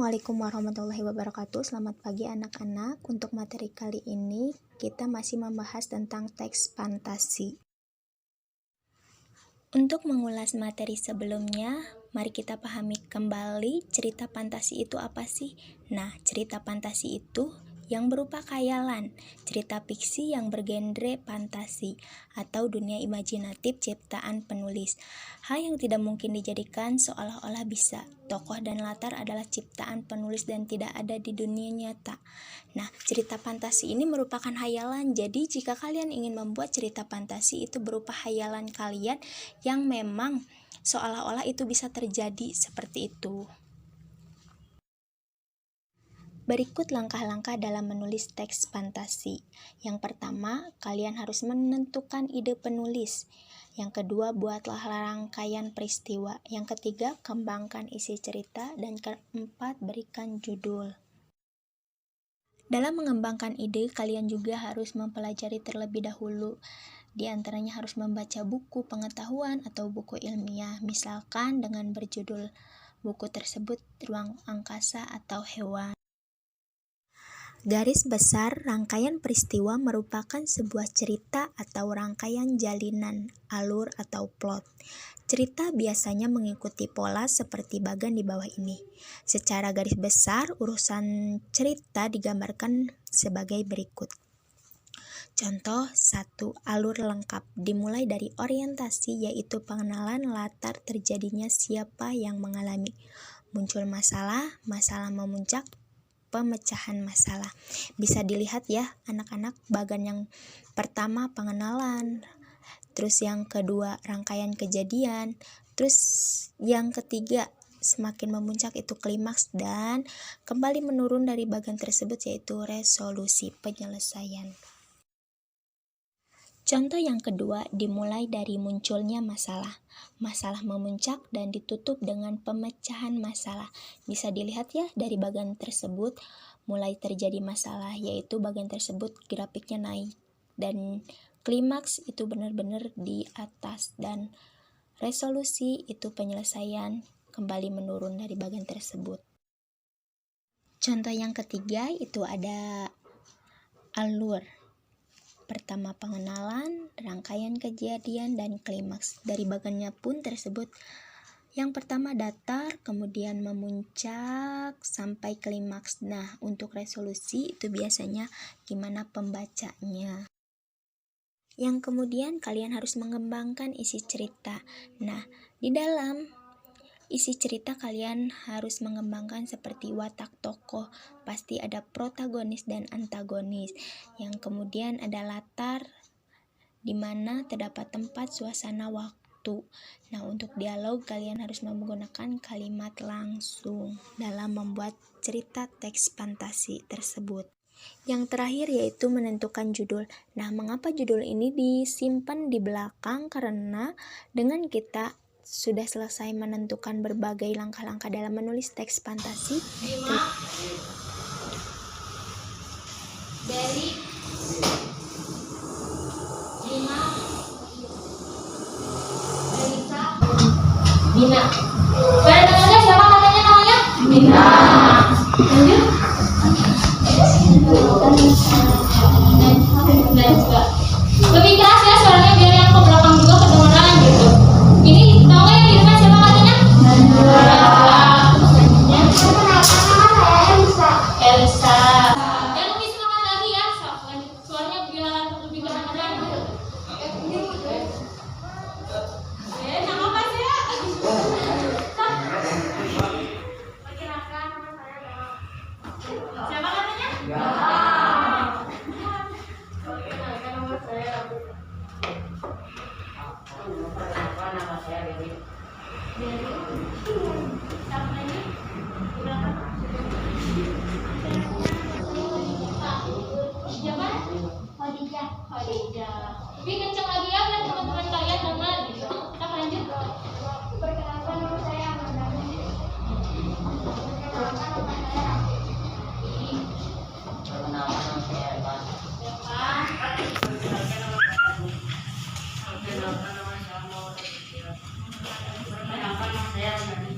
Assalamualaikum warahmatullahi wabarakatuh. Selamat pagi anak-anak. Untuk materi kali ini kita masih membahas tentang teks fantasi. Untuk mengulas materi sebelumnya, mari kita pahami kembali cerita fantasi itu apa sih? Nah, cerita fantasi itu yang berupa khayalan, cerita fiksi yang bergenre fantasi atau dunia imajinatif ciptaan penulis. Hal yang tidak mungkin dijadikan seolah-olah bisa. Tokoh dan latar adalah ciptaan penulis dan tidak ada di dunia nyata. Nah, cerita fantasi ini merupakan khayalan. Jadi, jika kalian ingin membuat cerita fantasi itu berupa khayalan kalian yang memang seolah-olah itu bisa terjadi seperti itu. Berikut langkah-langkah dalam menulis teks fantasi. Yang pertama, kalian harus menentukan ide penulis. Yang kedua, buatlah rangkaian peristiwa. Yang ketiga, kembangkan isi cerita. Dan keempat, berikan judul. Dalam mengembangkan ide, kalian juga harus mempelajari terlebih dahulu. Di antaranya harus membaca buku pengetahuan atau buku ilmiah, misalkan dengan berjudul buku tersebut Ruang Angkasa atau Hewan. Garis besar, rangkaian peristiwa merupakan sebuah cerita atau rangkaian jalinan, alur atau plot. Cerita biasanya mengikuti pola seperti bagan di bawah ini. Secara garis besar, urusan cerita digambarkan sebagai berikut. Contoh 1. Alur lengkap dimulai dari orientasi, yaitu pengenalan latar terjadinya siapa yang mengalami. Muncul masalah memuncak, pemecahan masalah. Bisa dilihat ya anak-anak, bagan yang pertama pengenalan, terus yang kedua rangkaian kejadian, terus yang ketiga semakin memuncak itu klimaks, dan kembali menurun dari bagan tersebut yaitu resolusi, penyelesaian. Contoh yang kedua dimulai dari munculnya masalah. Masalah memuncak dan ditutup dengan pemecahan masalah. Bisa dilihat ya dari bagan tersebut mulai terjadi masalah, yaitu bagan tersebut grafiknya naik dan klimaks itu benar-benar di atas, dan resolusi itu penyelesaian kembali menurun dari bagan tersebut. Contoh yang ketiga itu ada alur. Pertama pengenalan, rangkaian kejadian, dan klimaks. Dari bagannya pun tersebut yang pertama datar, kemudian memuncak sampai klimaks. Nah, untuk resolusi itu biasanya gimana pembacanya. Yang kemudian kalian harus mengembangkan isi cerita. Nah, di dalam isi cerita kalian harus mengembangkan seperti watak tokoh, pasti ada protagonis dan antagonis. Yang kemudian ada latar di mana terdapat tempat, suasana, waktu. Nah, untuk dialog kalian harus menggunakan kalimat langsung dalam membuat cerita teks fantasi tersebut. Yang terakhir yaitu menentukan judul. Nah, mengapa judul ini disimpan di belakang? Karena dengan kita sudah selesai menentukan berbagai langkah-langkah dalam menulis teks fantasi. Dari 5 Elisa Dina. Pada namanya siapa katanya namanya? Dina. Lanjut. Dan juga lebih keras ya suaranya biar yang ke belakang juga kedengeran gitu. Ini tahu nggak yang di depan siapa katanya? Elsa. Dan lebih semangat lagi ya, suaranya biar lebih kedengeran. Nama apa sih ya? Perkirakan nama saya. Siapa katanya? Nama saya Dewi. Siapa lagi? Siapa? Khadijah. Lebih kencang lagi ya biar teman-teman kalian dengar gitu. Kita lanjut. Perkenalkan nama saya Amanda. Perkenalkan nama saya Rafi. Perkenalkan nama saya Evan. Perkenalkan nama saya Dani.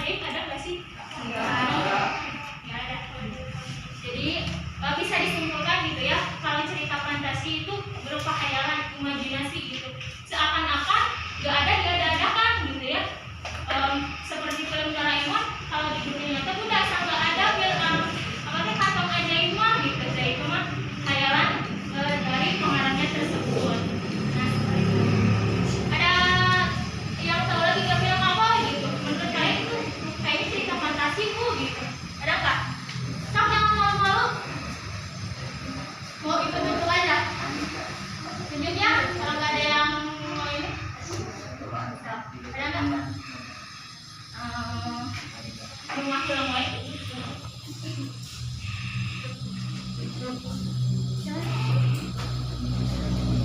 gaib ada nggak sih? Nggak ada. Jadi bisa disimpulkan gitu ya, kalau cerita fantasi itu berupa hayalan, imajinasi gitu. Seakan-akan nggak ada diada-adakan gitu ya. Seperti film Doraemon, kalau di dunia nyata udah asal nggak ada film apa teh kantong ajaib mah gitu. Jadi itu mah hayalan dari pengarangnya tersebut. Nah, seperti itu. Ada yang tahu lagi nggak film apa gitu? Menurut kalian itu kayaknya cerita fantasi bu gitu. Ada nggak? Sok jangan malu-malu. Mau itu aja. Tunjuk ya, kalau nggak ada yang mau ini. Ada nggak? Rumah film lain.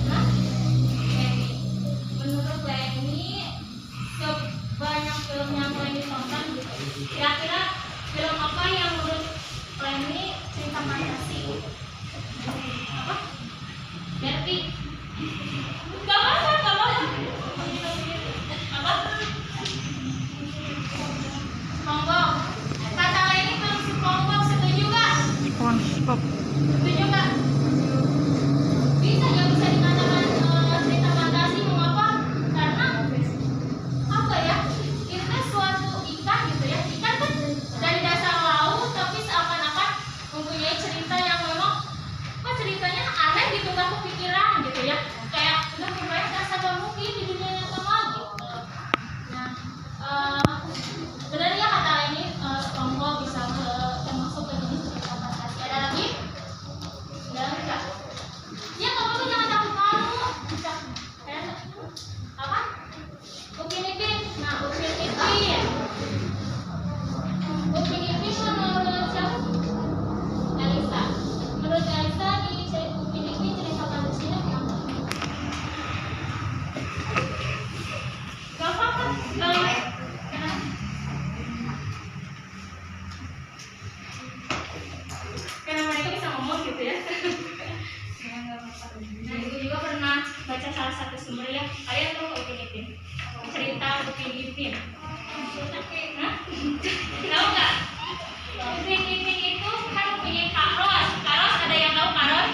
Hah? Menurut Leni, sebanyak film yang Leni tonton gitu, kira-kira film apa yang menurut Leni cerita fantasi? Apa? Berarti nggak apa-apa. Apa? SpongeBob. Kata Leni film SpongeBob, setuju nggak? SpongeBob. Setuju nggak? Bisa dikatakan cerita fantasi. Mengapa? Karena apa ya? Itu kan suatu ikan gitu ya. Ikan kan dari dasar laut, tapi seakan-akan mempunyai cerita yang memang ceritanya aneh gitu, nggak kepikiran gitu ya. Kayak udah membayar dasar nggak mungkin di dunia nyata mah gitu. Nah, benar ya kata ini SpongeBob bisa termasuk ke jenis cerita fantasi. Ada lagi? Ada lagi nggak? Ya kamu tuh jangan takut malu. Bisa. Ada nggak? Apa? Upin Ipin. Nah, Upin Ipin. Upin Ipin menurut siapa? Elisa. Menurut Elisa di Upin Ipin cerita fantasinya apa? Gak apa-apa. Karena mereka bisa ngomong gitu ya. Nah, ibu juga pernah baca salah satu sumber ya. Kalian tahu Upin Ipin? Cerita Upin Ipin. Hah? Tahu nggak? Upin Ipin itu kan mempunyai Kak Ros. Kak Ros, ada yang tahu Kak Ros?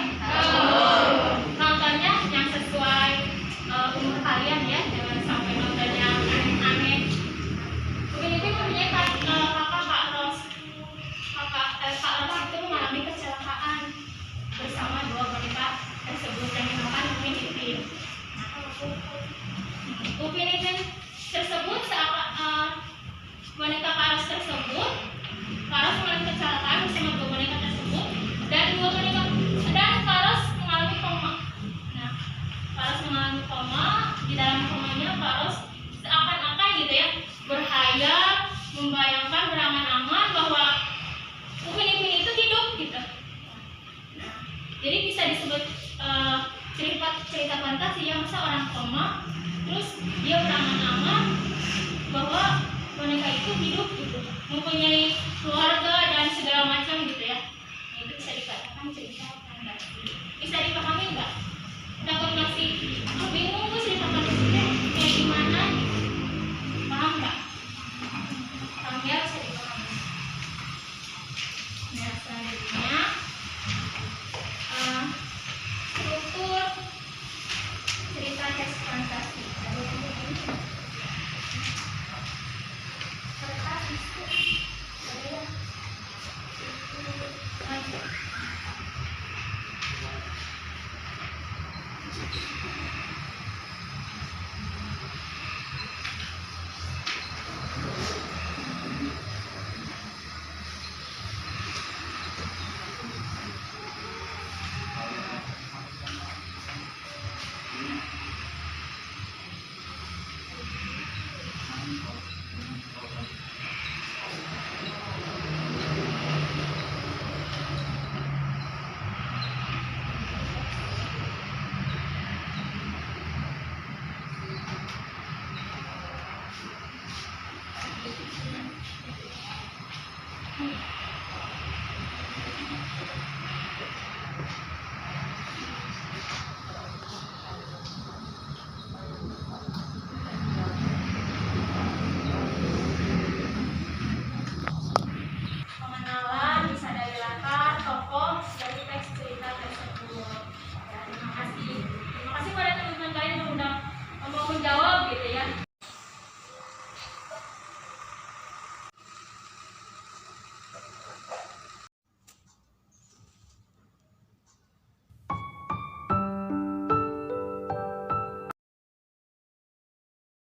Nontonnya yang sesuai umur kalian ya, jangan sampai nontonnya aneh-aneh. Upin Ipin mempunyai kakak Kak Ros. Kak Ros itu mengalami kecelakaan bersama dua boneka tersebut yang dinamakan Upin Ipin. Upin Ipin tersebut boneka Kak Ros tersebut, Kak Ros mengalami kecelakaan bersama dua boneka tersebut dan Kak Ros mengalami koma. Nah, Kak Ros mengalami koma. Di dalam komanya Kak Ros seakan-akan gitu ya berhayal, membayangkan berangan-angan bahwa Upin Ipin itu hidup gitu. Nah, jadi bisa disebut cerita fantasi yang masa orang koma terus dia berangan-angan bahwa boneka itu hidup gitu, mempunyai keluarga dan segala macam gitu ya. Nah, itu bisa dikatakan cerita fantasi. Bisa dipahami nggak? Takut masih bingung tuh cerita fantasi